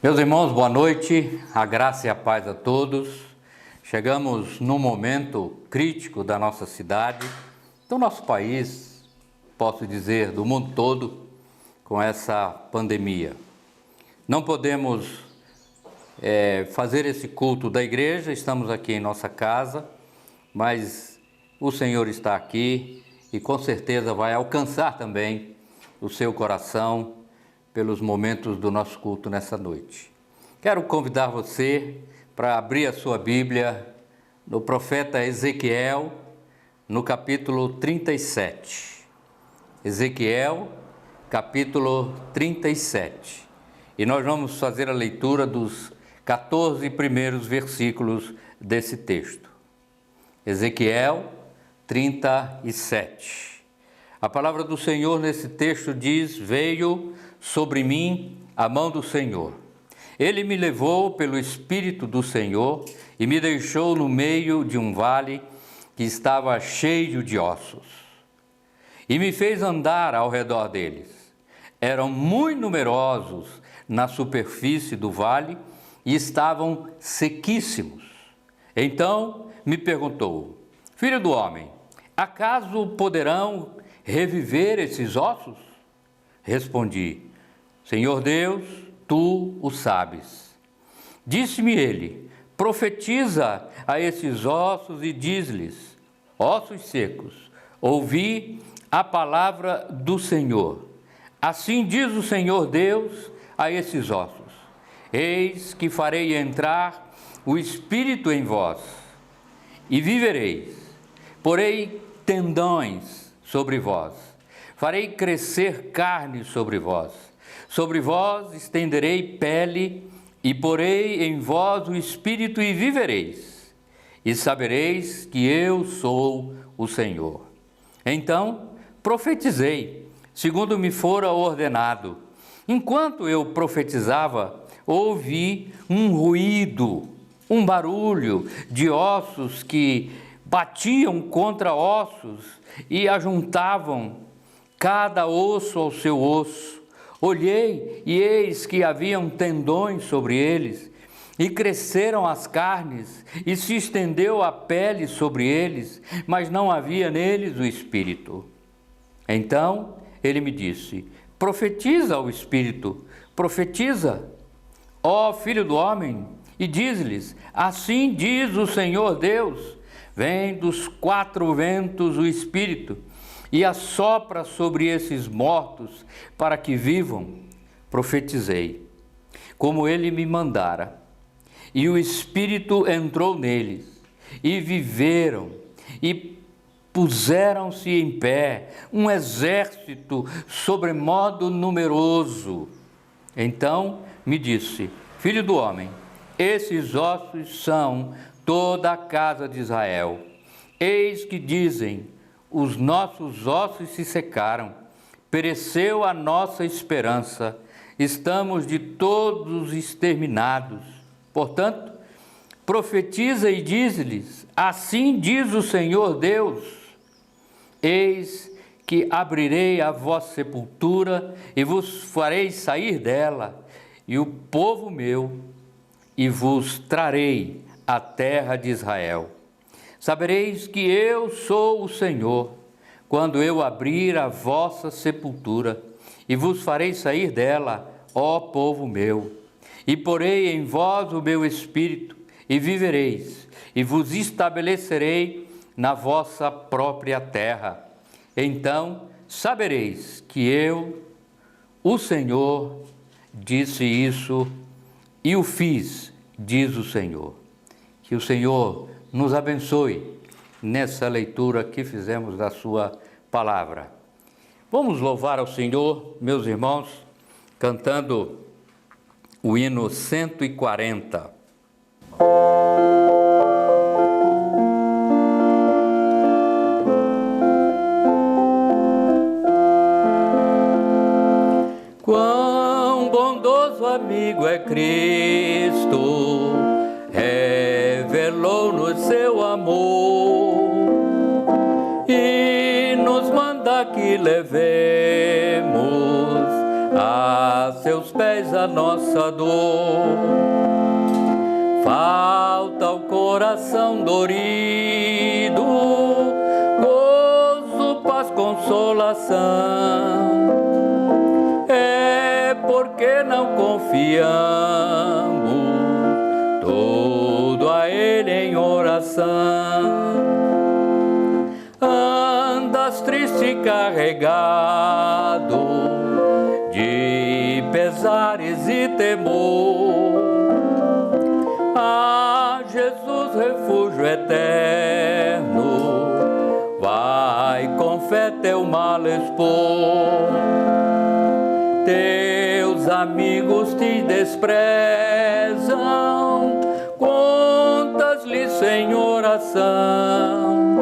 Meus irmãos, boa noite, a graça e a paz a todos. Chegamos num momento crítico da nossa cidade, do nosso país, posso dizer, do mundo todo, com essa pandemia. Não podemos fazer esse culto da igreja, estamos aqui em nossa casa, mas o Senhor está aqui e com certeza vai alcançar também o seu coração pelos momentos do nosso culto nessa noite. Quero convidar você para abrir a sua Bíblia no profeta Ezequiel, no capítulo 37. Ezequiel, capítulo 37. E nós vamos fazer a leitura dos 14 primeiros versículos desse texto. Ezequiel 37. A palavra do Senhor nesse texto diz: veio sobre mim a mão do Senhor. Ele me levou pelo Espírito do Senhor e me deixou no meio de um vale que estava cheio de ossos. E me fez andar ao redor deles. Eram muito numerosos na superfície do vale e estavam sequíssimos. Então me perguntou: filho do homem, acaso poderão reviver esses ossos? Respondi: Senhor Deus, tu o sabes. Disse-me ele: profetiza a esses ossos e diz-lhes: ossos secos, ouvi a palavra do Senhor. Assim diz o Senhor Deus a esses ossos: eis que farei entrar o Espírito em vós, e vivereis. Porei tendões sobre vós, farei crescer carne sobre vós. Sobre vós estenderei pele, e porei em vós o Espírito, e vivereis. E sabereis que eu sou o Senhor. Então profetizei, segundo me fora ordenado. Enquanto eu profetizava, ouvi um ruído, um barulho de ossos que batiam contra ossos e ajuntavam cada osso ao seu osso. Olhei e eis que haviam tendões sobre eles, e cresceram as carnes, e se estendeu a pele sobre eles, mas não havia neles o Espírito. Então ele me disse: profetiza ao Espírito, profetiza, ó filho do homem, e diz-lhes: assim diz o Senhor Deus, vem dos quatro ventos o Espírito, e assopra sobre esses mortos para que vivam. Profetizei, como ele me mandara, e o Espírito entrou neles, e viveram, e puseram-se em pé, um exército sobremodo numeroso. Então me disse: filho do homem, esses ossos são toda a casa de Israel. Eis que dizem: os nossos ossos se secaram, pereceu a nossa esperança, estamos de todos exterminados. Portanto, profetiza e diz-lhes: assim diz o Senhor Deus, eis que abrirei a vossa sepultura e vos farei sair dela, e o povo meu, e vos trarei a terra de Israel. Sabereis que eu sou o Senhor, quando eu abrir a vossa sepultura, e vos farei sair dela, ó povo meu, e porei em vós o meu Espírito, e vivereis, e vos estabelecerei na vossa própria terra. Então sabereis que eu, o Senhor, disse isso e o fiz, diz o Senhor. Que o Senhor nos abençoe nessa leitura que fizemos da sua palavra. Vamos louvar ao Senhor, meus irmãos, cantando o hino 140. Quão bondoso amigo é Cristo, revelou-nos seu amor e nos manda que levemos a seus pés a nossa dor. Falta o coração dorido, gozo, paz, consolação. É porque não confiamos tudo a Ele em oração. Andas triste e carregado de pesares e temor. Ah, Jesus, refúgio eterno, vai com fé teu mal expor. Teus amigos te desprezam, contas-lhes em oração,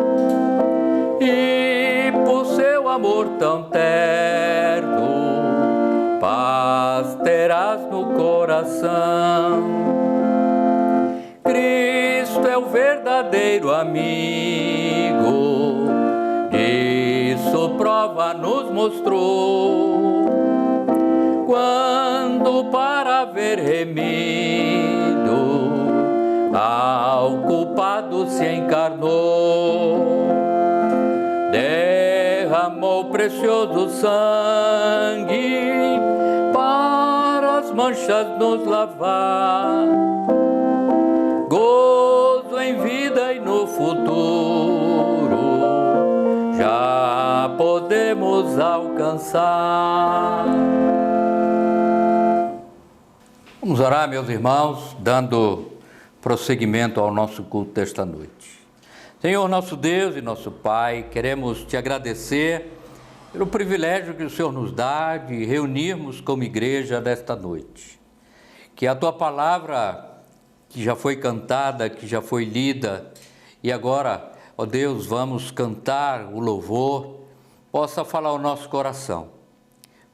e por seu amor tão terno, paz terás no coração. Cristo é o verdadeiro amigo, disso prova nos mostrou, quando para ver remido ao culpado se encarnou. Derramou precioso sangue para as manchas nos lavar. Gozo em vida e no futuro já podemos alcançar. Vamos orar, meus irmãos, dando prosseguimento ao nosso culto desta noite. Senhor, nosso Deus e nosso Pai, queremos te agradecer pelo privilégio que o Senhor nos dá de reunirmos como igreja nesta noite. Que a tua palavra, que já foi cantada, que já foi lida, e agora, ó Deus, vamos cantar o louvor, possa falar ao nosso coração,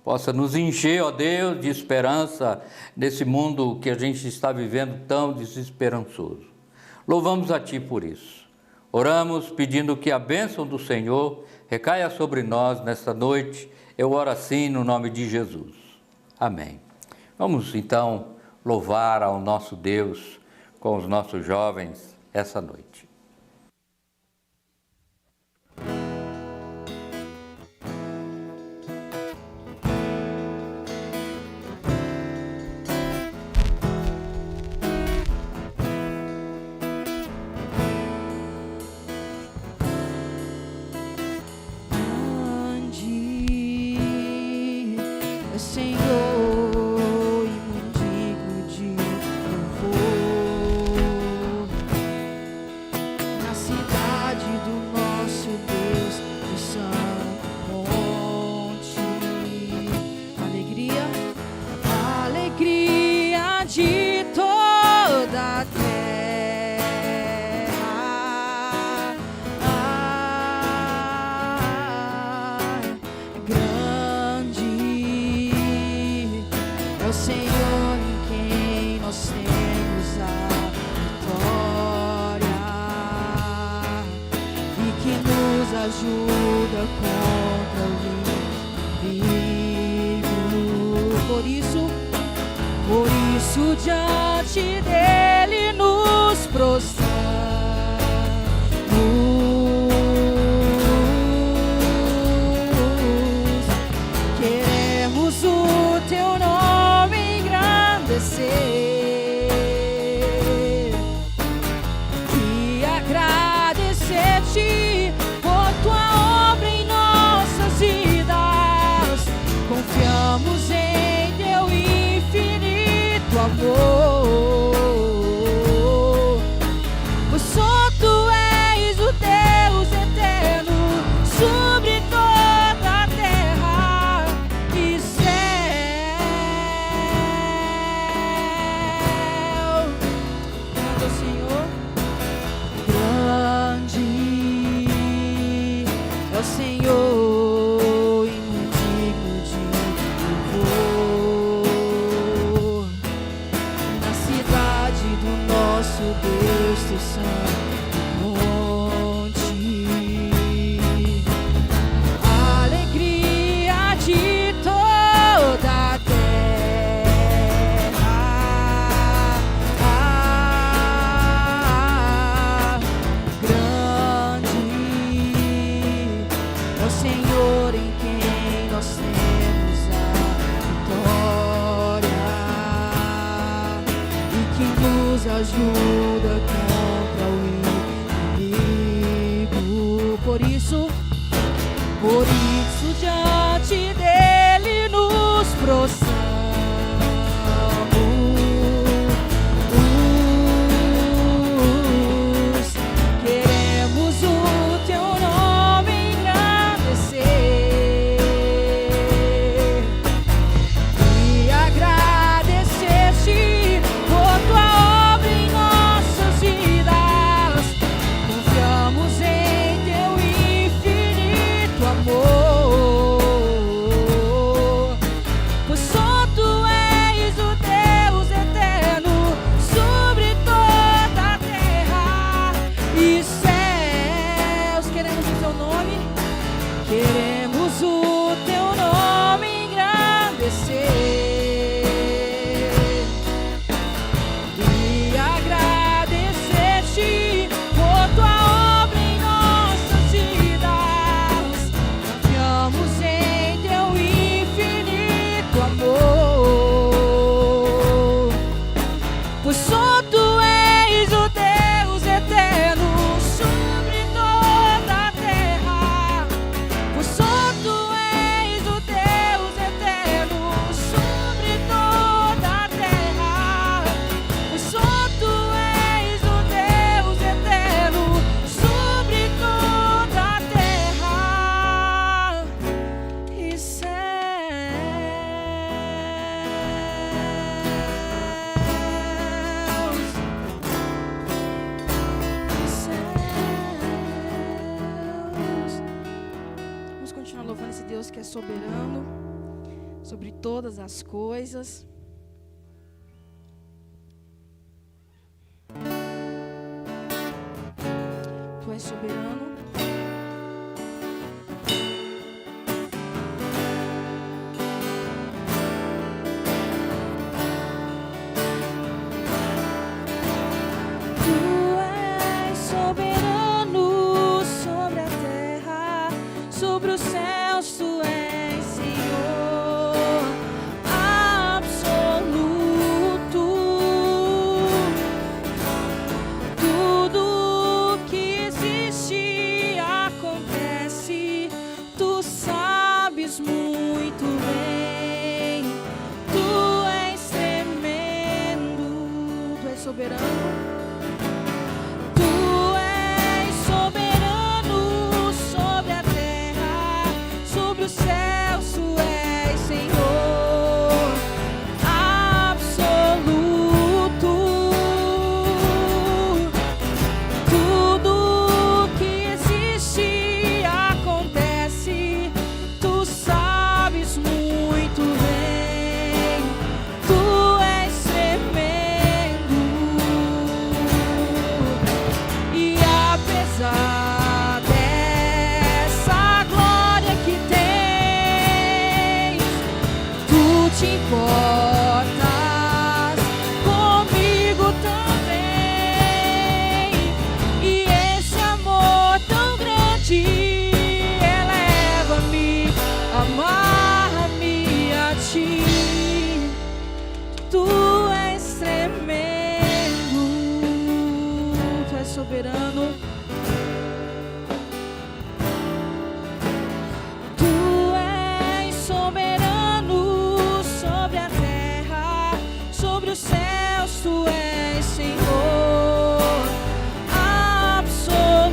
possa nos encher, ó Deus, de esperança nesse mundo que a gente está vivendo tão desesperançoso. Louvamos a Ti por isso. Oramos pedindo que a bênção do Senhor recaia sobre nós nesta noite. Eu oro assim no nome de Jesus. Amém. Vamos então louvar ao nosso Deus com os nossos jovens essa noite. Ajuda contra o inimigo. Por isso diante dele nos prostramos. Queremos o teu nome engrandecer e agradecer-te em teu infinito amor, pois só tu és o Deus eterno sobre toda a terra e céu. Grande Senhor, grande é o Senhor. Deus, teu santo monte, alegria de toda a que nos ajuda contra o inimigo. Por isso diante dele nos prostramos. Queremos o teu nome engrandecer e agradecer-te por tua obra em nossas vidas. Confiamos em teu infinito amor, pois só tu és o Deus eterno sobre toda a terra e céus. Queremos o teu nome, queremos o teu nome engrandecer e agradecer-te por tua obra em nossas vidas. Confiamos em teu infinito amor, pois só tu és o Deus eterno sobre toda a terra. Pois só tu és o Deus eterno sobre toda a terra. Pois só tu és o Deus eterno sobre toda a terra e céus. Vamos continuar louvando esse Deus que é soberano sobre todas as coisas. Tu és soberano. Tu és soberano sobre a terra, sobre os céus. Tu és Senhor absoluto. Tudo que existe acontece, tu sabes muito bem. Tu és tremendo, tu és soberano. Tu és soberano sobre a terra, sobre os céus. Tu és Senhor absoluto. Tudo que existe acontece, tu sabes muito bem. Tu és tremendo. E apesar dessa glória que tens, tu te importas comigo também. E esse amor tão grande eleva-me, amarra-me a ti. Tu és tremendo, tu és soberano. Tu és soberano sobre a terra, sobre os céus. Tu és Senhor absoluto.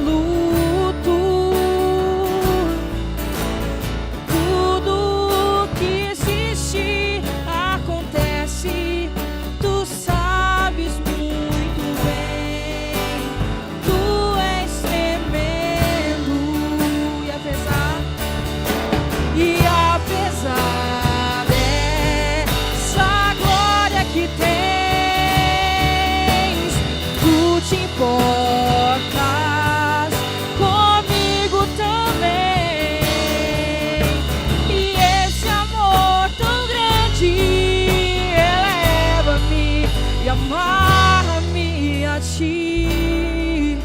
Tudo que existe acontece, tu sabes muito bem. Tu és tremendo. E apesar dessa glória que tens, tu te importas comigo também. E esse amor tão grande eleva-me e amarra-me a ti.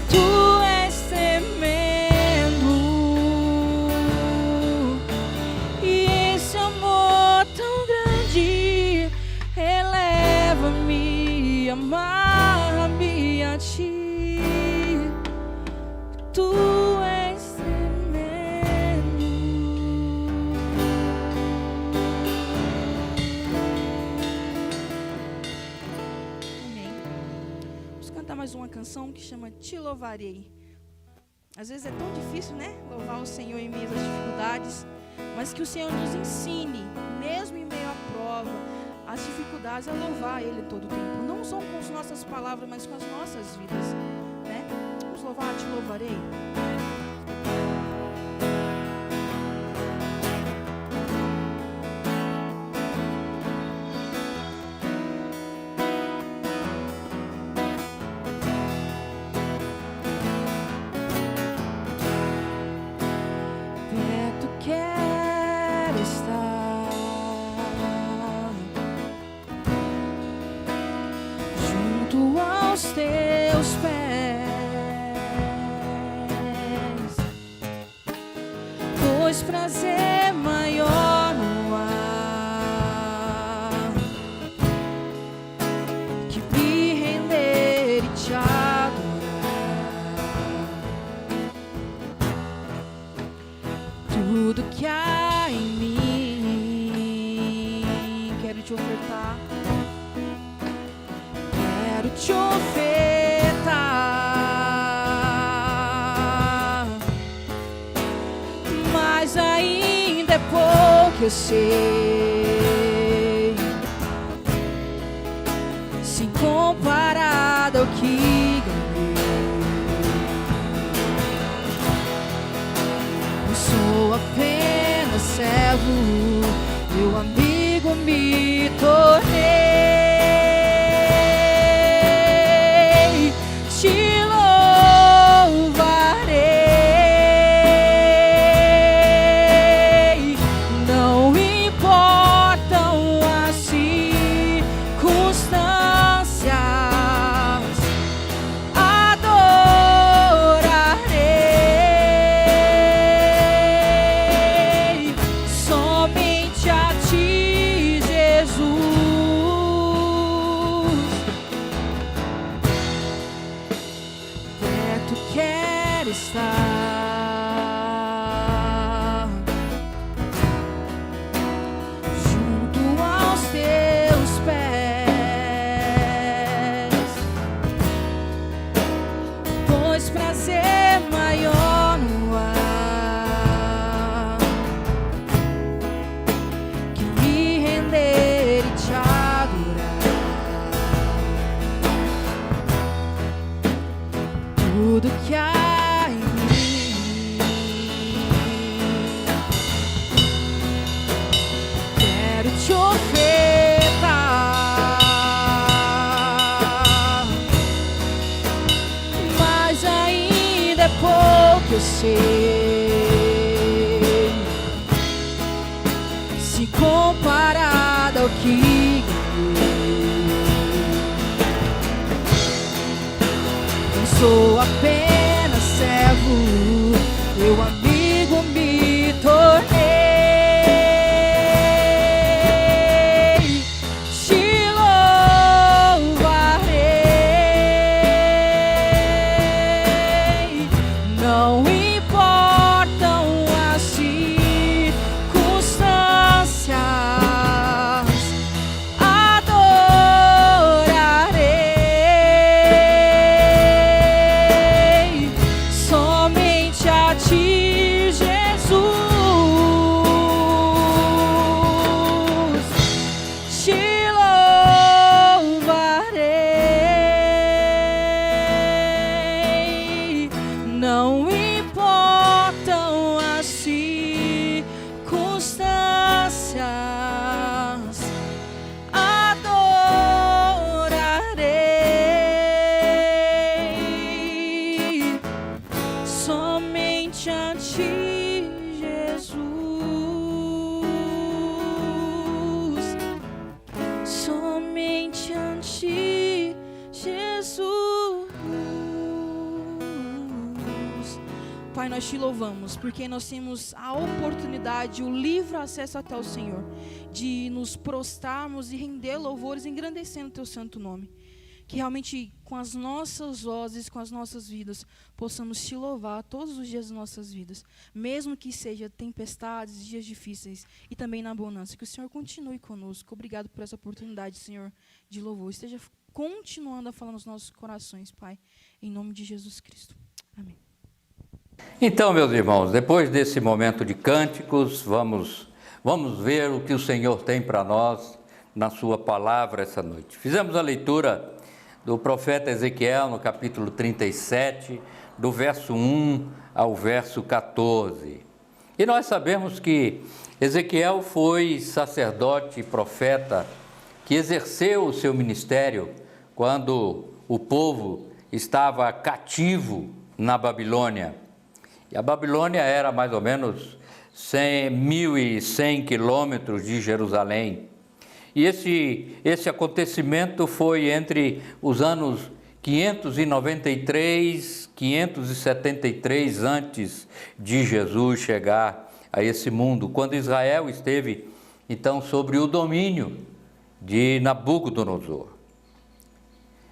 Tu és tremendo. E esse amor tão grande eleva-me cantar mais uma canção que chama Te Louvarei. Às vezes é tão difícil, né? Louvar o Senhor em meio às dificuldades, mas que o Senhor nos ensine, mesmo em meio à prova, às dificuldades, a louvar Ele todo o tempo. Não só com as nossas palavras, mas com as nossas vidas, né? Vamos louvar, te louvarei. Teus pés, pois prazer maior não há que me render e te adorar. Tudo que há em mim quero te ofertar. Te ofertar, mas ainda é pouco, eu sei, se comparado ao que ganhei. Eu sou apenas servo, meu amigo me tornei. Tudo que há em mim quero te ofertar, mas ainda é pouco, eu sei, se comparado ao que sou apenas servo, meu amigo me tornei. Te louvarei, não importam as circunstâncias, adorarei somente a ti, Jesus. Te louvarei, não importam as circunstâncias, adorarei somente a ti, Jesus. Somente a ti, Jesus. Pai, nós te louvamos, porque nós temos a oportunidade, o livre acesso até o Senhor, de nos prostrarmos e render louvores, engrandecendo o teu santo nome. Que realmente, com as nossas vozes, com as nossas vidas, possamos te louvar todos os dias das nossas vidas, mesmo que seja tempestades, dias difíceis, e também na bonança. Que o Senhor continue conosco. Obrigado por essa oportunidade, Senhor, de louvor. Esteja continuando a falar nos nossos corações, Pai, em nome de Jesus Cristo. Amém. Então, meus irmãos, depois desse momento de cânticos, vamos ver o que o Senhor tem para nós na sua palavra essa noite. Fizemos a leitura do profeta Ezequiel no capítulo 37, do verso 1 ao verso 14. E nós sabemos que Ezequiel foi sacerdote e profeta que exerceu o seu ministério quando o povo estava cativo na Babilônia. E a Babilônia era mais ou menos 1.100 quilômetros de Jerusalém. E esse acontecimento foi entre os anos 593, 573 antes de Jesus chegar a esse mundo, quando Israel esteve então sobre o domínio de Nabucodonosor.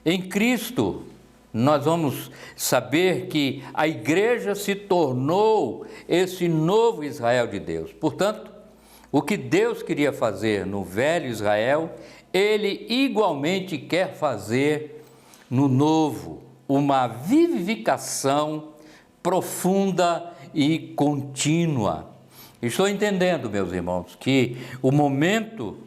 Em Cristo, nós vamos saber que a igreja se tornou esse novo Israel de Deus. Portanto, o que Deus queria fazer no velho Israel, Ele igualmente quer fazer no novo, uma vivificação profunda e contínua. Estou entendendo, meus irmãos, que o momento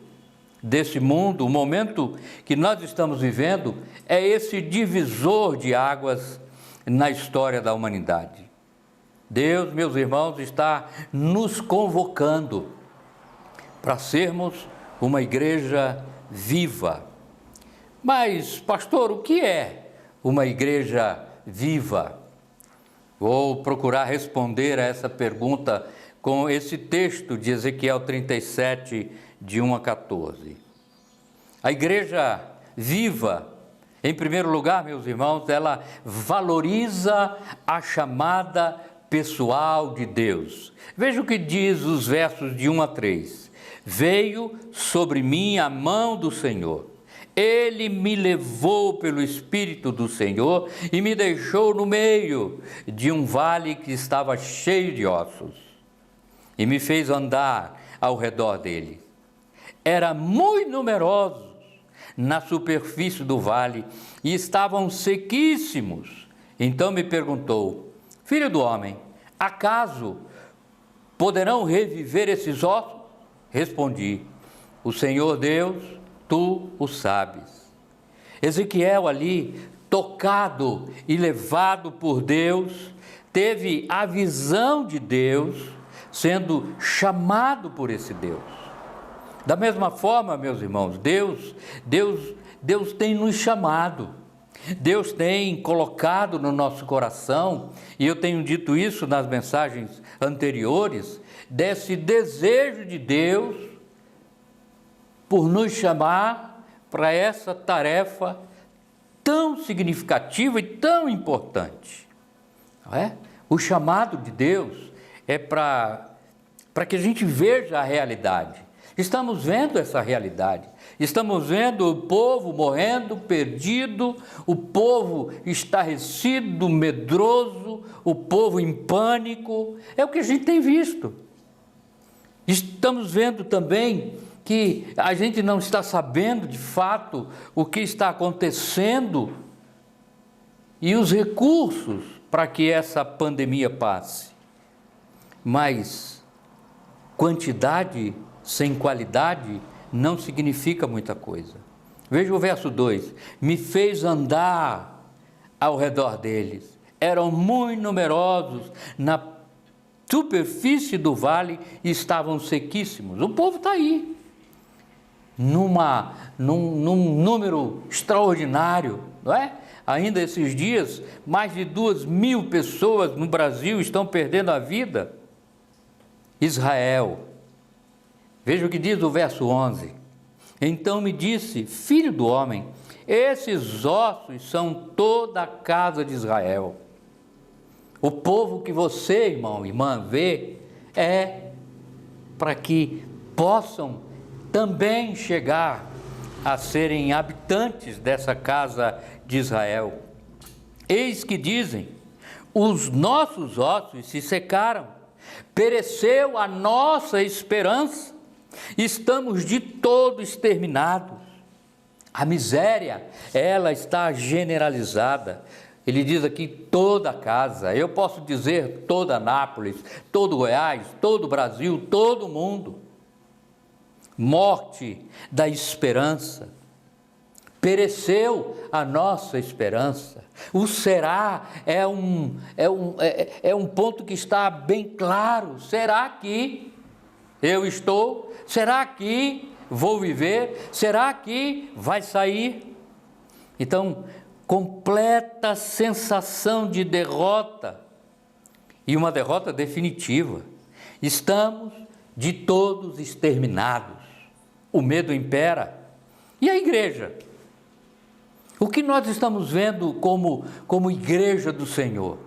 desse mundo, o momento que nós estamos vivendo, é esse divisor de águas na história da humanidade. Deus, meus irmãos, está nos convocando para sermos uma igreja viva. Mas, pastor, o que é uma igreja viva? Vou procurar responder a essa pergunta com esse texto de Ezequiel 37, de 1 a 14. A igreja viva, em primeiro lugar, meus irmãos, ela valoriza a chamada pessoal de Deus. Veja o que diz os versos de 1 a 3. Veio sobre mim a mão do Senhor. Ele me levou pelo Espírito do Senhor e me deixou no meio de um vale que estava cheio de ossos. E me fez andar ao redor dele. Eram muito numerosos na superfície do vale e estavam sequíssimos. Então me perguntou: filho do homem, acaso poderão reviver esses ossos? Respondi: o Senhor Deus, tu o sabes. Ezequiel ali, tocado e levado por Deus, teve a visão de Deus, sendo chamado por esse Deus. Da mesma forma, meus irmãos, Deus tem nos chamado, Deus tem colocado no nosso coração, e eu tenho dito isso nas mensagens anteriores, desse desejo de Deus por nos chamar para essa tarefa tão significativa e tão importante. Não é? O chamado de Deus é para que a gente veja a realidade. Estamos vendo essa realidade, estamos vendo o povo morrendo, perdido, o povo estarrecido, medroso, o povo em pânico, é o que a gente tem visto. Estamos vendo também que a gente não está sabendo de fato o que está acontecendo e os recursos para que essa pandemia passe. Mas quantidade sem qualidade não significa muita coisa. Veja o verso 2: me fez andar ao redor deles. Eram muito numerosos na superfície do vale e estavam sequíssimos. O povo está aí, num número extraordinário, não é? Ainda esses dias, mais de 2.000 pessoas no Brasil estão perdendo a vida. Israel. Veja o que diz o verso 11. Então me disse: filho do homem, esses ossos são toda a casa de Israel. O povo que você, irmão, irmã, vê, é para que possam também chegar a serem habitantes dessa casa de Israel. Eis que dizem: os nossos ossos se secaram, pereceu a nossa esperança, estamos de todo exterminados. A miséria, ela está generalizada. Ele diz aqui toda a casa, eu posso dizer toda Anápolis, todo Goiás, todo o Brasil, todo o mundo. Morte da esperança. Pereceu a nossa esperança. O será é um ponto que está bem claro. Será que eu estou? Será que vou viver? Será que vai sair? Então, completa sensação de derrota, e uma derrota definitiva. Estamos de todos exterminados. O medo impera. E a igreja? O que nós estamos vendo como igreja do Senhor?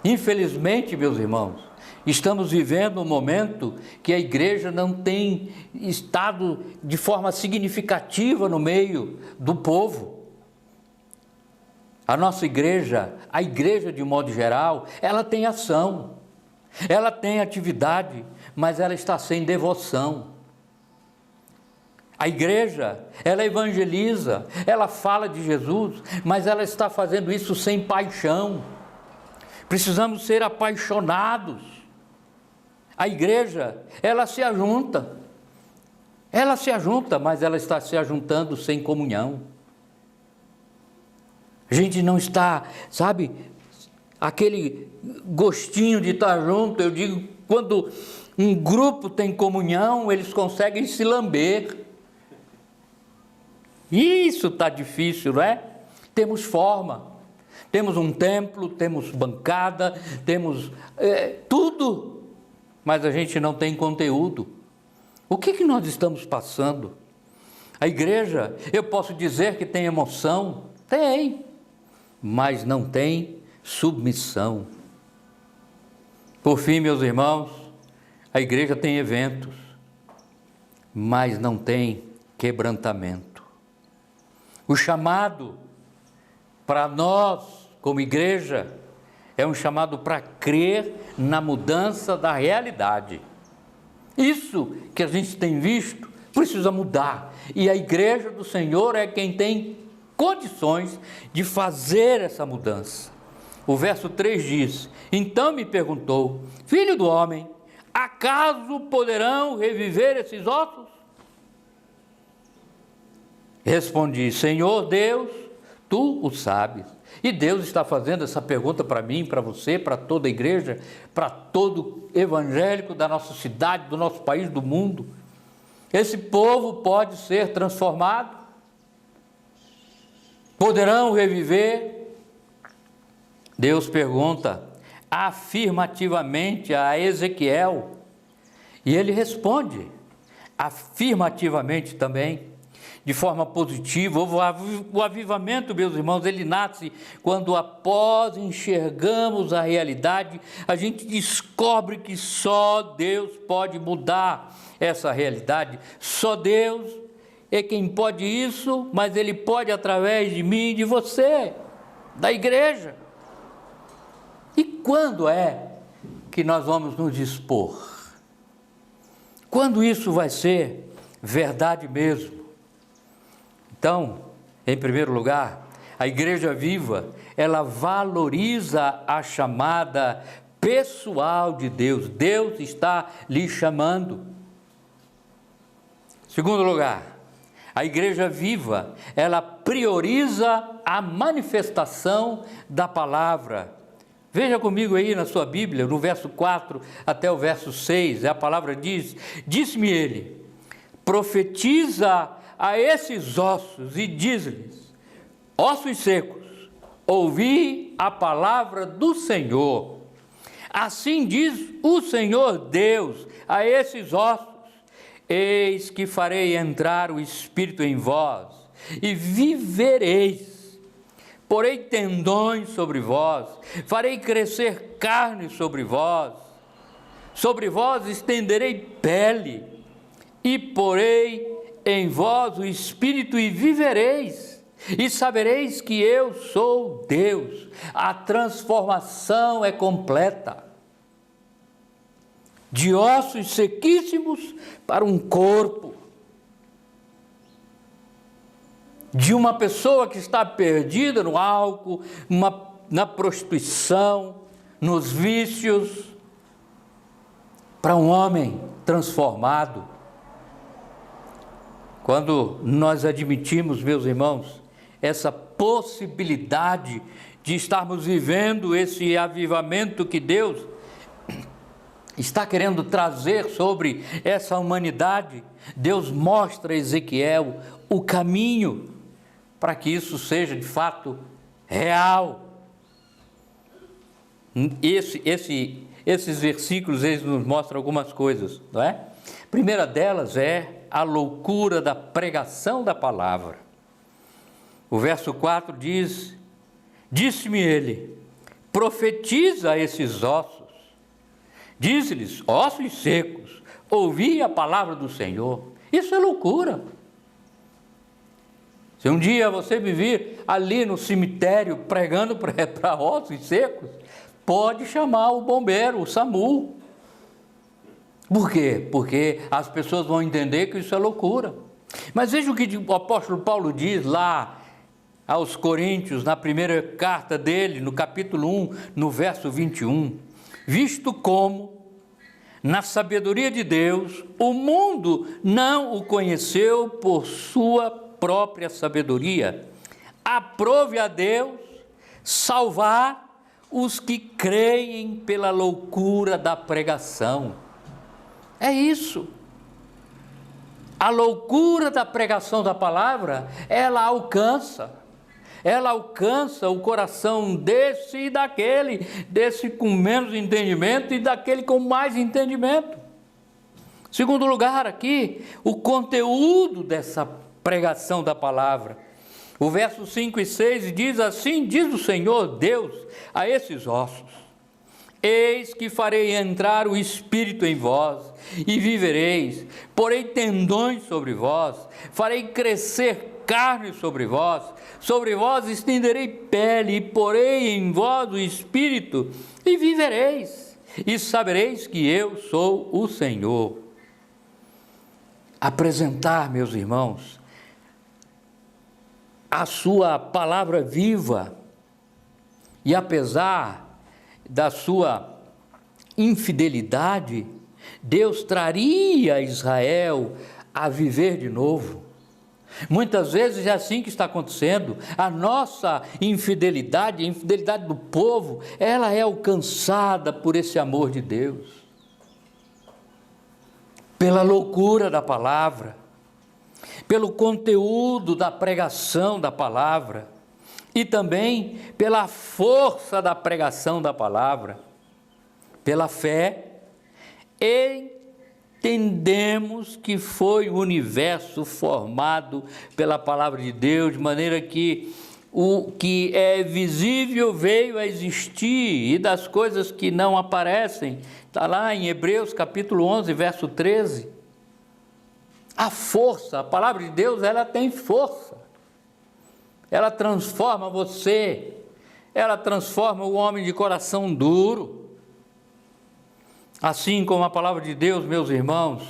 Infelizmente, meus irmãos, estamos vivendo um momento que a igreja não tem estado de forma significativa no meio do povo. A nossa igreja, a igreja de modo geral, ela tem ação, ela tem atividade, mas ela está sem devoção. A igreja, ela evangeliza, ela fala de Jesus, mas ela está fazendo isso sem paixão. Precisamos ser apaixonados. A igreja, ela se ajunta, mas ela está se ajuntando sem comunhão. A gente não está, sabe, aquele gostinho de estar junto. Eu digo, quando um grupo tem comunhão, eles conseguem se lamber. Isso está difícil, não é? Temos forma, temos um templo, temos bancada, temos tudo, mas a gente não tem conteúdo. O que nós estamos passando? A igreja, eu posso dizer que tem emoção? Tem. Mas não tem submissão. Por fim, meus irmãos, a igreja tem eventos, mas não tem quebrantamento. O chamado para nós, como igreja, é um chamado para crer na mudança da realidade. Isso que a gente tem visto precisa mudar, e a igreja do Senhor é quem tem condições de fazer essa mudança. O verso 3 diz: então me perguntou, filho do homem, acaso poderão reviver esses ossos? Respondi, Senhor Deus, tu o sabes. E Deus está fazendo essa pergunta para mim, para você, para toda a igreja, para todo evangélico da nossa cidade, do nosso país, do mundo. Esse povo pode ser transformado? Poderão reviver? Deus pergunta afirmativamente a Ezequiel, e ele responde afirmativamente também, de forma positiva. O avivamento, meus irmãos, ele nasce quando, após enxergamos a realidade, a gente descobre que só Deus pode mudar essa realidade. Só Deus é quem pode isso, mas Ele pode através de mim e de você, da igreja. E quando é que nós vamos nos dispor? Quando isso vai ser verdade mesmo? Então, em primeiro lugar, a igreja viva, ela valoriza a chamada pessoal de Deus. Deus está lhe chamando. Segundo lugar, a igreja viva, ela prioriza a manifestação da palavra. Veja comigo aí na sua Bíblia, no verso 4 até o verso 6, a palavra diz: disse-me ele, profetiza a esses ossos e diz-lhes, ossos secos, ouvi a palavra do Senhor. Assim diz o Senhor Deus a esses ossos, eis que farei entrar o Espírito em vós, e vivereis. Porei tendões sobre vós, farei crescer carne sobre vós estenderei pele, e porei em vós o Espírito e vivereis, e sabereis que eu sou Deus. A transformação é completa. De ossos sequíssimos para um corpo. de uma pessoa que está perdida no álcool, na prostituição, nos vícios, para um homem transformado. Quando nós admitimos, meus irmãos, essa possibilidade de estarmos vivendo esse avivamento que Deus está querendo trazer sobre essa humanidade, Deus mostra a Ezequiel o caminho para que isso seja de fato real. Esses versículos, eles nos mostram algumas coisas, não é? A primeira delas é a loucura da pregação da palavra. O verso 4 diz: disse-me ele, profetiza a esses ossos, diz-lhes, ossos secos, ouvi a palavra do Senhor. Isso é loucura. Se um dia você me vir ali no cemitério pregando para ossos secos, pode chamar o bombeiro, o SAMU. Por quê? Porque as pessoas vão entender que isso é loucura. Mas veja o que o apóstolo Paulo diz lá aos Coríntios, na primeira carta dele, no capítulo 1, no verso 21. Visto como, na sabedoria de Deus, o mundo não o conheceu por sua própria sabedoria, aprove a Deus salvar os que creem pela loucura da pregação. É isso. A loucura da pregação da palavra, ela alcança o coração desse e daquele, desse com menos entendimento e daquele com mais entendimento. Segundo lugar aqui, o conteúdo dessa pregação da palavra. O verso 5 e 6 diz assim, diz o Senhor Deus a esses ossos: eis que farei entrar o Espírito em vós, e vivereis, porei tendões sobre vós, farei crescer carne sobre vós estenderei pele, e porei em vós o Espírito, e vivereis, e sabereis que eu sou o Senhor. Apresentar, meus irmãos, a sua palavra viva, e apesar da sua infidelidade, Deus traria Israel a viver de novo. Muitas vezes é assim que está acontecendo. A nossa infidelidade, a infidelidade do povo, ela é alcançada por esse amor de Deus, pela loucura da palavra, pelo conteúdo da pregação da palavra e também pela força da pregação da palavra. Pela fé, entendemos que foi o universo formado pela palavra de Deus, de maneira que o que é visível veio a existir, e das coisas que não aparecem, está lá em Hebreus capítulo 11, verso 13. A força, a palavra de Deus, ela tem força. Ela transforma você, ela transforma o homem de coração duro. Assim como a palavra de Deus, meus irmãos,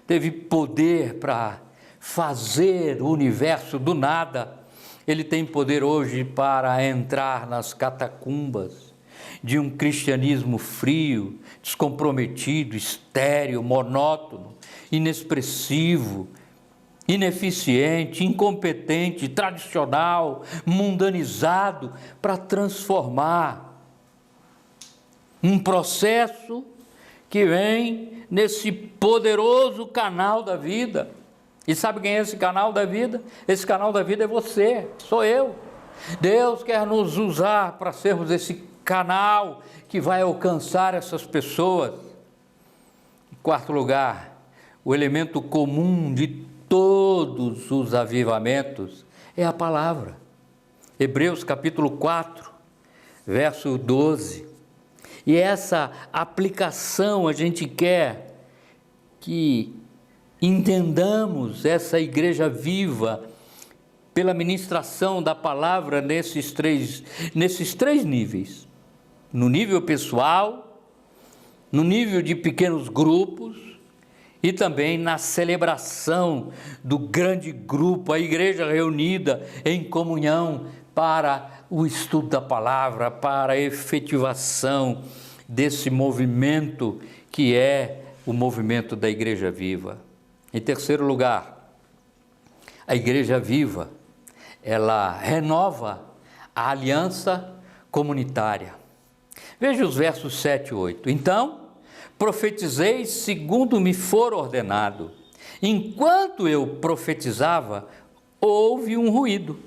teve poder para fazer o universo do nada, ele tem poder hoje para entrar nas catacumbas de um cristianismo frio, descomprometido, estéril, monótono, inexpressivo, ineficiente, incompetente, tradicional, mundanizado, para transformar um processo que vem nesse poderoso canal da vida. E sabe quem é esse canal da vida? Esse canal da vida é você, sou eu. Deus quer nos usar para sermos esse canal que vai alcançar essas pessoas. Em quarto lugar, o elemento comum de todos os avivamentos é a palavra. Hebreus capítulo 4, verso 12. E essa aplicação a gente quer que entendamos essa igreja viva pela ministração da palavra nesses três níveis. No nível pessoal, no nível de pequenos grupos e também na celebração do grande grupo, a igreja reunida em comunhão para o estudo da palavra, para a efetivação desse movimento que é o movimento da Igreja Viva. Em terceiro lugar, a Igreja Viva, ela renova a aliança comunitária. Veja os versos 7 e 8. Então, profetizei segundo me for ordenado. Enquanto eu profetizava, houve um ruído,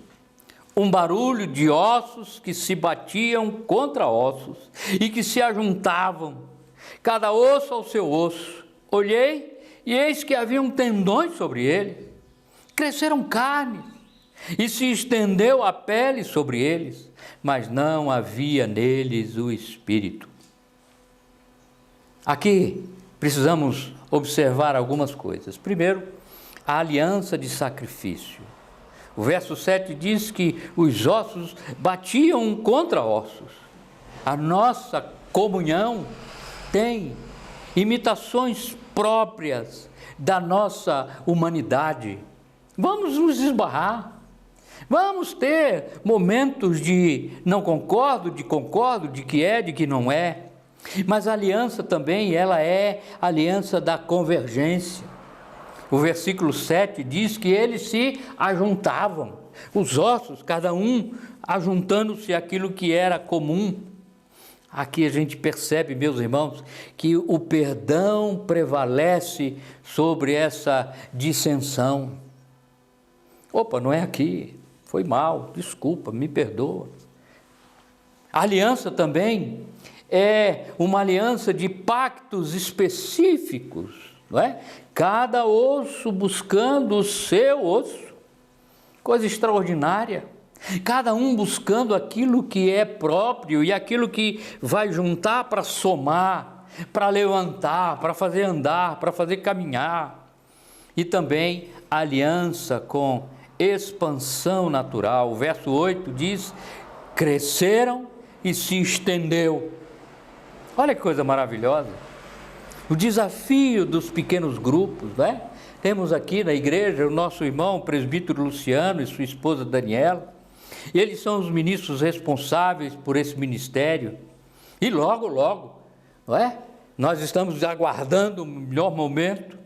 um barulho de ossos que se batiam contra ossos e que se ajuntavam, cada osso ao seu osso. Olhei e eis que haviam tendões sobre ele, cresceram carnes e se estendeu a pele sobre eles, mas não havia neles o espírito. Aqui precisamos observar algumas coisas. Primeiro, a aliança de sacrifício. O verso 7 diz que os ossos batiam contra ossos. A nossa comunhão tem imitações próprias da nossa humanidade. Vamos nos esbarrar. Vamos ter momentos de não concordo, de que é, de que não é. Mas a aliança também, ela é a aliança da convergência. O versículo 7 diz que eles se ajuntavam, os ossos, cada um ajuntando-se àquilo que era comum. Aqui a gente percebe, meus irmãos, que o perdão prevalece sobre essa dissensão. Opa, não é aqui, foi mal, desculpa, me perdoa. A aliança também é uma aliança de pactos específicos, não é? Cada osso buscando o seu osso, coisa extraordinária. Cada um buscando aquilo que é próprio e aquilo que vai juntar para somar, para levantar, para fazer andar, para fazer caminhar. E também aliança com expansão natural. O verso 8 diz: cresceram e se estendeu. Olha que coisa maravilhosa. O desafio dos pequenos grupos, né? Temos aqui na igreja o nosso irmão, o presbítero Luciano, e sua esposa Daniela. Eles são os ministros responsáveis por esse ministério. E logo, não é? Nós estamos aguardando o melhor momento.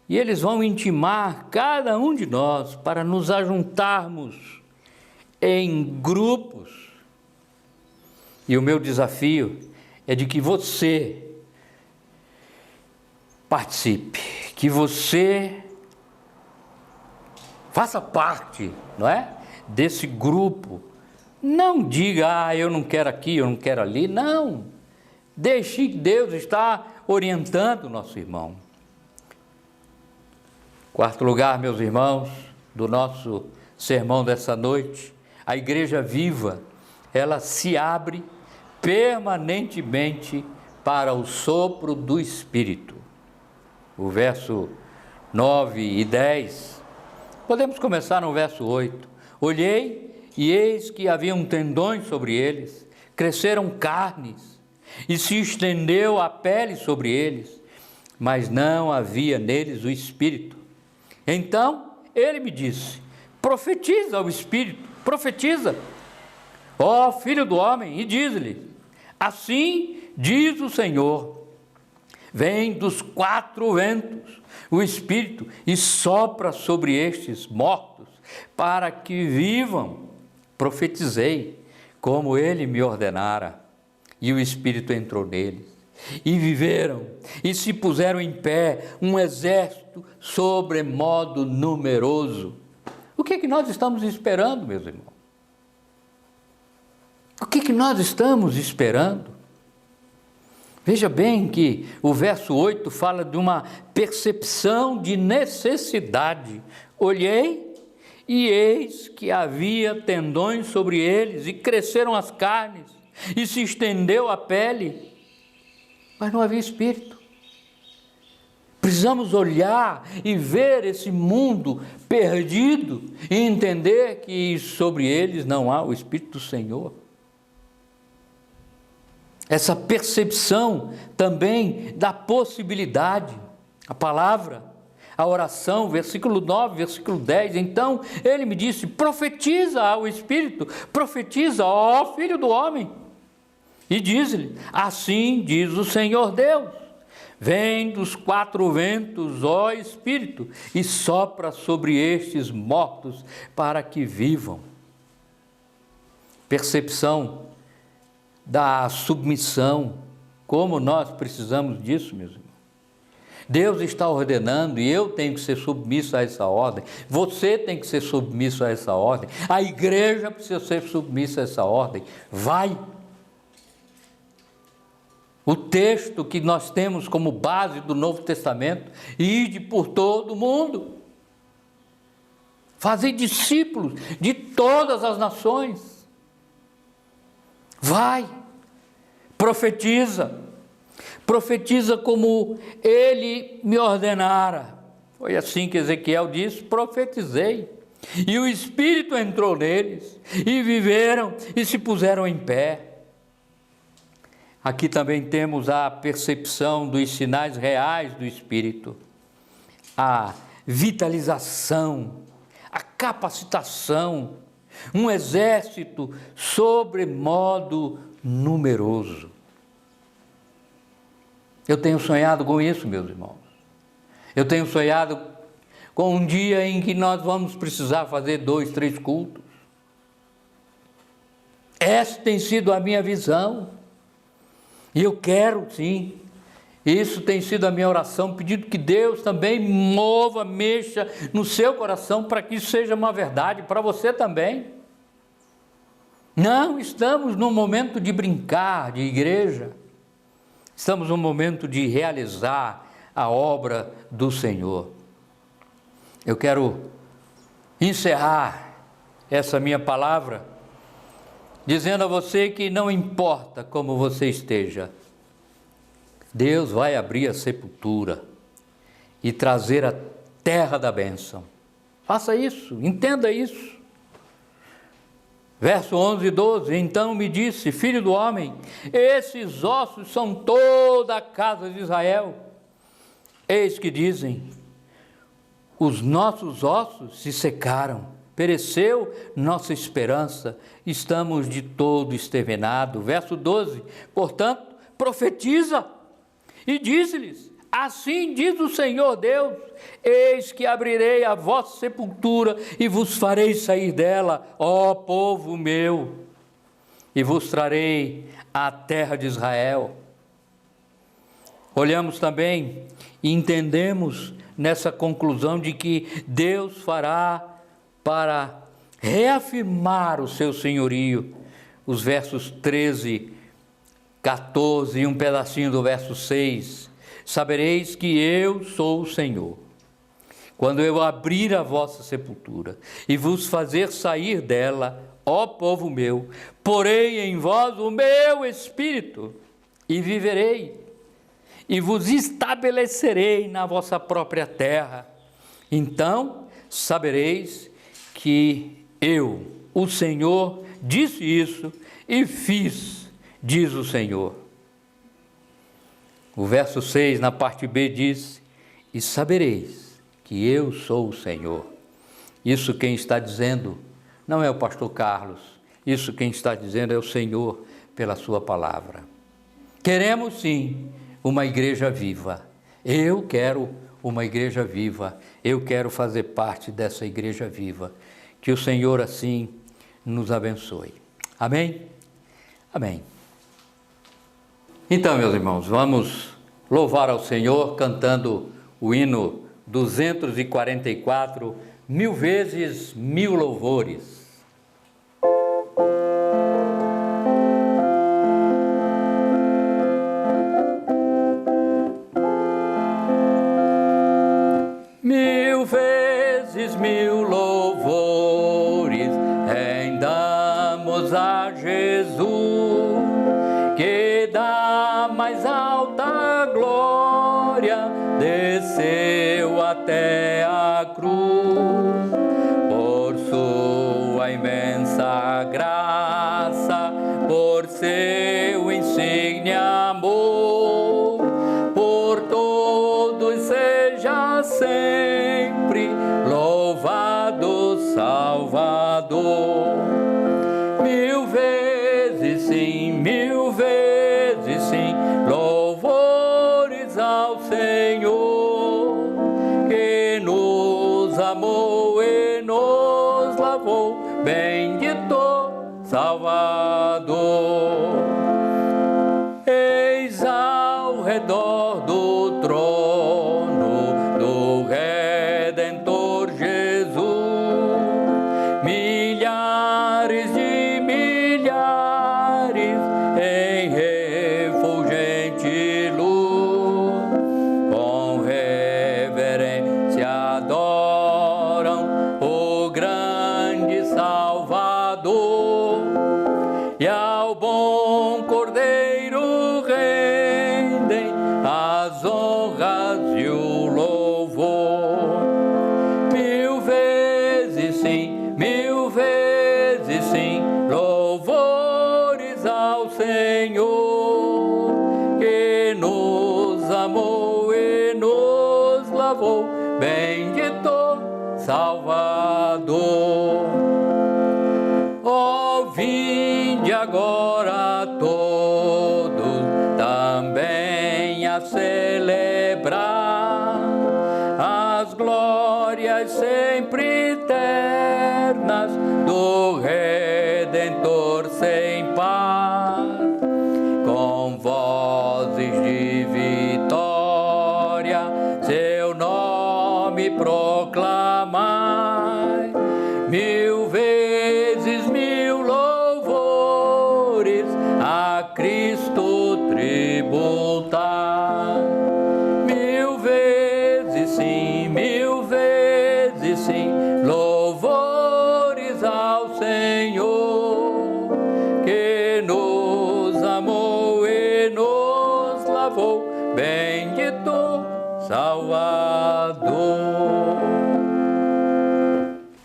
E eles vão intimar cada um de nós para nos ajuntarmos em grupos. E o meu desafio é de que você participe, que você faça parte, não é? Desse grupo. Não diga, eu não quero aqui, eu não quero ali. Não. Deixe Deus estar orientando o nosso irmão. Quarto lugar, meus irmãos, do nosso sermão dessa noite, a Igreja Viva, ela se abre permanentemente para o sopro do Espírito. O verso 9 e 10, podemos começar no verso 8. Olhei e eis que haviam tendões sobre eles, cresceram carnes e se estendeu a pele sobre eles, mas não havia neles o Espírito. Então ele me disse: profetiza ao Espírito, profetiza, ó filho do homem, e diz-lhe: assim diz o Senhor, vem dos 4 ventos o Espírito e sopra sobre estes mortos, para que vivam. Profetizei, como ele me ordenara, e o Espírito entrou neles, e viveram, e se puseram em pé, um exército sobremodo numeroso. O que é que nós estamos esperando, meus irmãos? O que é que nós estamos esperando? Veja bem que o verso 8 fala de uma percepção de necessidade. Olhei e eis que havia tendões sobre eles e cresceram as carnes e se estendeu a pele, mas não havia espírito. Precisamos olhar e ver esse mundo perdido e entender que sobre eles não há o Espírito do Senhor. Essa percepção também da possibilidade a palavra, a oração, versículo 9, versículo 10. Então ele me disse: profetiza ao Espírito, profetiza, ó Filho do homem, e diz-lhe: assim diz o Senhor Deus, vem dos quatro ventos, ó Espírito, e sopra sobre estes mortos para que vivam. Percepção da submissão, como nós precisamos disso, meus irmãos. Deus está ordenando e eu tenho que ser submisso a essa ordem. Você tem que ser submisso a essa ordem. A igreja precisa ser submissa a essa ordem. Vai! O texto que nós temos como base do Novo Testamento: ide por todo o mundo, fazei discípulos de todas as nações. Vai, profetiza como ele me ordenara. Foi assim que Ezequiel disse: profetizei, e o Espírito entrou neles, e viveram e se puseram em pé. Aqui também temos a percepção dos sinais reais do Espírito, a vitalização, a capacitação, um exército sobremodo numeroso. Eu tenho sonhado com isso, meus irmãos. Eu tenho sonhado com um dia em que nós vamos precisar fazer 2, 3 cultos. Essa tem sido a minha visão. E eu quero, sim, isso tem sido a minha oração, pedindo que Deus também mova, mexa no seu coração para que isso seja uma verdade para você também. Não estamos num momento de brincar, de igreja. Estamos num momento de realizar a obra do Senhor. Eu quero encerrar essa minha palavra dizendo a você que não importa como você esteja, Deus vai abrir a sepultura e trazer a terra da bênção. Faça isso, entenda isso. Verso 11 e 12, então me disse: filho do homem, esses ossos são toda a casa de Israel. Eis que dizem: os nossos ossos se secaram, pereceu nossa esperança, estamos de todo exterminados. Verso 12, portanto, profetiza e diz-lhes: assim diz o Senhor Deus, eis que abrirei a vossa sepultura e vos farei sair dela, ó povo meu, e vos trarei à terra de Israel. Olhamos também e entendemos nessa conclusão de que Deus fará para reafirmar o seu senhorio, os versos 13, 14 e um pedacinho do verso 6, sabereis que eu sou o Senhor, quando eu abrir a vossa sepultura e vos fazer sair dela, ó povo meu, porei em vós o meu espírito e viverei, e vos estabelecerei na vossa própria terra. Então sabereis que eu, o Senhor, disse isso e fiz, diz o Senhor. O verso 6, na parte B, diz: e sabereis que eu sou o Senhor. Isso quem está dizendo não é o pastor Carlos, isso quem está dizendo é o Senhor pela sua palavra. Queremos sim uma igreja viva. Eu quero uma igreja viva, eu quero fazer parte dessa igreja viva. Que o Senhor assim nos abençoe. Amém? Amém. Então, meus irmãos, vamos louvar ao Senhor cantando o hino 244, 1000 vezes 1000 louvores. Mil vezes 1000 louvores rendamos a Jesus, que da mais alta glória desceu até a cruz, por sua imensa graça, por seu insigne amor, por todos seus Mil vezes sim, louvores ao Senhor, que nos amou e nos lavou, bendito Salvador. Eis ao redor do trono do Redentor Jesus, milhares de milhares em refulgente luz, com reverência adoram o grande Salvador, e ao bom Cordeiro rendem as honras e o louvor. Mil vezes sim, louvores ao Senhor, que nos amou e nos lavou, bendito Salvador. Ó, vinde agora todos também a celebrar as glórias sempre eternas do Redentor sem par, com vozes de vitória seu nome proclamai, mil vezes mil louvores a Cristo tributar. Mil vezes sim, louvores ao Senhor, que nos amou e nos lavou, bendito Salvador.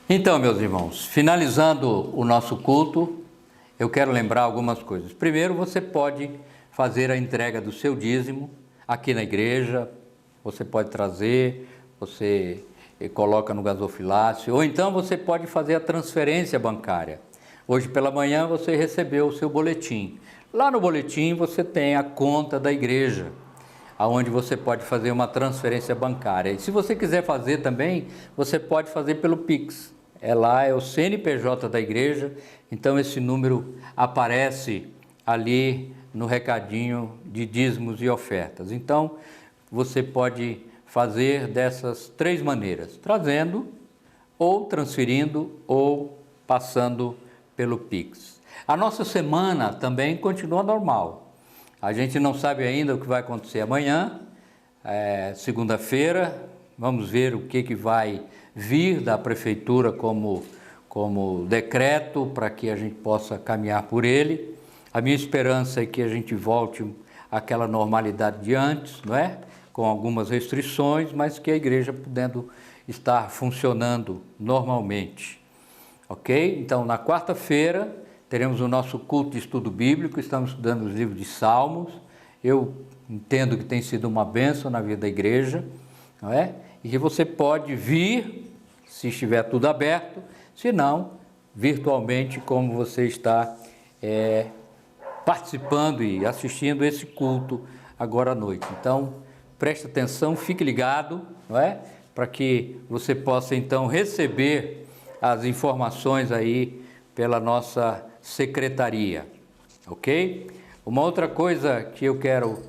Então, meus irmãos, finalizando o nosso culto, eu quero lembrar algumas coisas. Primeiro, você pode fazer a entrega do seu dízimo aqui na igreja, você pode trazer, você coloca no gasofilácio, ou então você pode fazer a transferência bancária. Hoje pela manhã você recebeu o seu boletim. Lá no boletim você tem a conta da igreja, aonde você pode fazer uma transferência bancária. E se você quiser fazer também, você pode fazer pelo Pix. É o CNPJ da igreja, então esse número aparece ali no recadinho de dízimos e ofertas. Então, você pode fazer dessas três maneiras: trazendo, ou transferindo, ou passando pelo Pix. A nossa semana também continua normal. A gente não sabe ainda o que vai acontecer amanhã, segunda-feira. Vamos ver o que vai vir da prefeitura como decreto para que a gente possa caminhar por ele. A minha esperança é que a gente volte àquela normalidade de antes, não é? Com algumas restrições, mas que a igreja podendo estar funcionando normalmente. Ok? Então, na quarta-feira, teremos o nosso culto de estudo bíblico, estamos estudando os livros de Salmos. Eu entendo que tem sido uma bênção na vida da igreja, não é? E que você pode vir, se estiver tudo aberto, se não, virtualmente, como você está participando e assistindo esse culto agora à noite. Então, preste atenção, fique ligado, não é? Para que você possa então receber as informações aí pela nossa secretaria, ok? Uma outra coisa que eu quero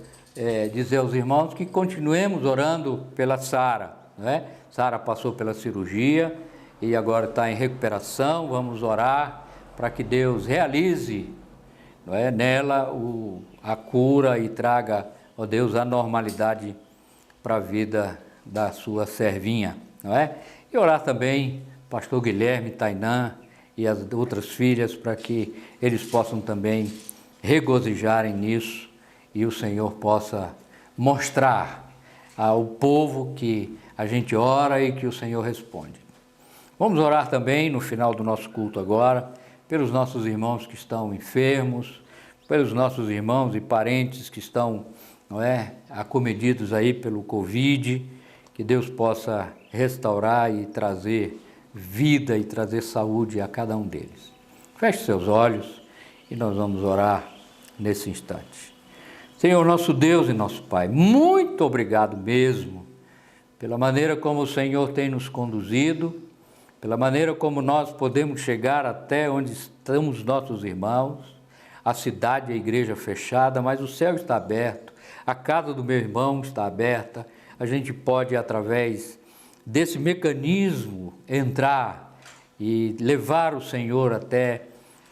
dizer aos irmãos, que continuemos orando pela Sara, não é? Sara passou pela cirurgia e agora está em recuperação. Vamos orar para que Deus realize, não é, nela a cura e traga, ó Deus, a normalidade para a vida da sua servinha, não é? E orar também pastor Guilherme, Tainã e as outras filhas, para que eles possam também regozijarem nisso e o Senhor possa mostrar ao povo que a gente ora e que o Senhor responde. Vamos orar também no final do nosso culto agora, pelos nossos irmãos que estão enfermos, pelos nossos irmãos e parentes que estão, não é, acometidos aí pelo Covid, que Deus possa restaurar e trazer vida e trazer saúde a cada um deles. Feche seus olhos e nós vamos orar nesse instante. Senhor, nosso Deus e nosso Pai, muito obrigado mesmo pela maneira como o Senhor tem nos conduzido, pela maneira como nós podemos chegar até onde estão os nossos irmãos, a cidade e a igreja fechada, mas o céu está aberto, a casa do meu irmão está aberta, a gente pode, através desse mecanismo, entrar e levar o Senhor até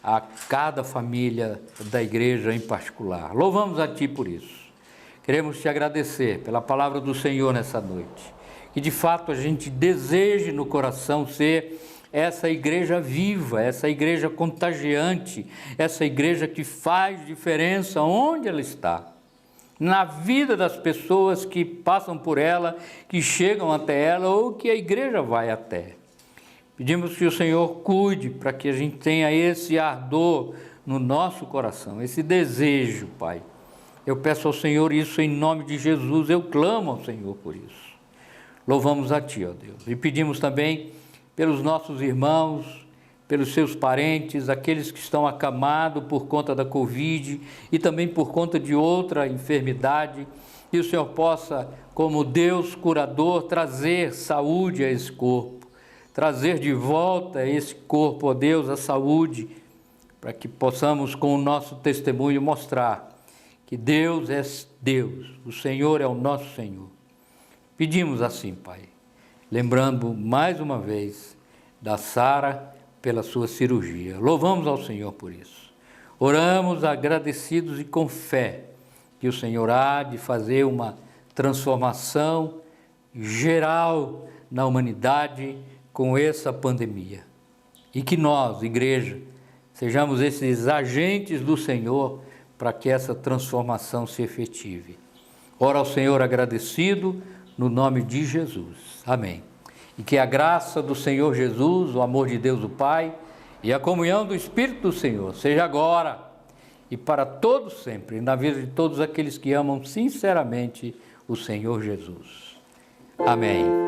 a cada família da igreja em particular. Louvamos a Ti por isso. Queremos Te agradecer pela palavra do Senhor nessa noite. Que de fato a gente deseje no coração ser essa igreja viva, essa igreja contagiante, essa igreja que faz diferença onde ela está, na vida das pessoas que passam por ela, que chegam até ela ou que a igreja vai até. Pedimos que o Senhor cuide para que a gente tenha esse ardor no nosso coração, esse desejo, Pai. Eu peço ao Senhor isso em nome de Jesus, eu clamo ao Senhor por isso. Louvamos a Ti, ó Deus, e pedimos também pelos nossos irmãos, pelos seus parentes, aqueles que estão acamados por conta da Covid e também por conta de outra enfermidade, que o Senhor possa, como Deus curador, trazer saúde a esse corpo, trazer de volta a esse corpo, ó Deus, a saúde, para que possamos com o nosso testemunho mostrar que Deus é Deus, o Senhor é o nosso Senhor. Pedimos assim, Pai, lembrando mais uma vez da Sara pela sua cirurgia. Louvamos ao Senhor por isso. Oramos agradecidos e com fé que o Senhor há de fazer uma transformação geral na humanidade com essa pandemia. E que nós, igreja, sejamos esses agentes do Senhor para que essa transformação se efetive. Ora ao Senhor agradecido, no nome de Jesus. Amém. E que a graça do Senhor Jesus, o amor de Deus o Pai e a comunhão do Espírito do Senhor seja agora e para todos sempre, na vida de todos aqueles que amam sinceramente o Senhor Jesus. Amém.